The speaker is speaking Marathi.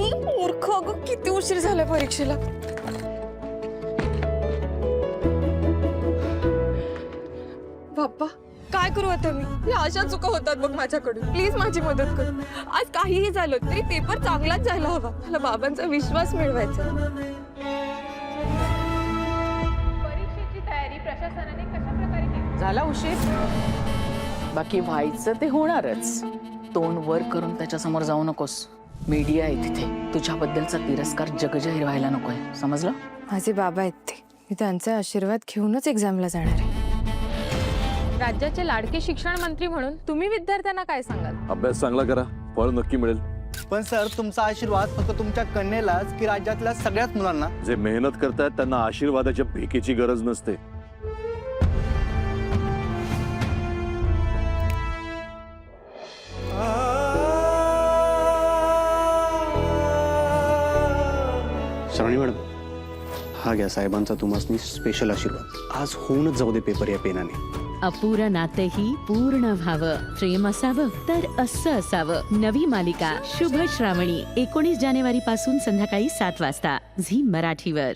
मी मूर्ख, अगं किती उशीर झाला परीक्षेला. बाप्पा काय करू आता मी? या अशा चुका होतात बघ माझ्याकडून. प्लीज माझी मदत कर. आज काहीही झालं तरी पेपर चांगलाच जायला हवा. मला बाबांचा विश्वास मिळवायचा. परीक्षेची तयारी प्रशासनाने कशा प्रकारे केली? झाला उशीर. बाकी व्हायचं ते होणारच. तोंड वर करून त्याच्यासमोर जाऊ नकोस. मीडिया आहे तिथे. तुझ्याबद्दलचा तिरस्कार जगजाहीर व्हायला नकोय, समजलं? माझे बाबा आहेत ते. मी त्यांचा आशीर्वाद घेऊनच एक्झामला जाणार आहे. राज्याचे लाडके शिक्षण मंत्री म्हणून तुम्ही विद्यार्थ्यांना काय सांगाल? अभ्यास चांगला करा, फळ नक्की मिळेल. पण सर, तुमचा आशीर्वाद फक्त तुमच्या कन्येलाच की राज्यातल्या सगळ्याच मुलांना? जे मेहनत करतात त्यांना आशीर्वादाच्या भेकेची गरज नसते. श्रावणी मॅडम, हा घ्या साहेबांचा तुम्हाला स्पेशल आशीर्वाद. आज होऊनच जाऊ दे पेपर या पेनाने. अपूर्ण नातेही पूर्ण व्हावं. प्रेम असावं तर असं असावं. नवी मालिका शुभ श्रावणी 19 जानेवारीपासून संध्याकाळी 7 वाजता झी मराठीवर.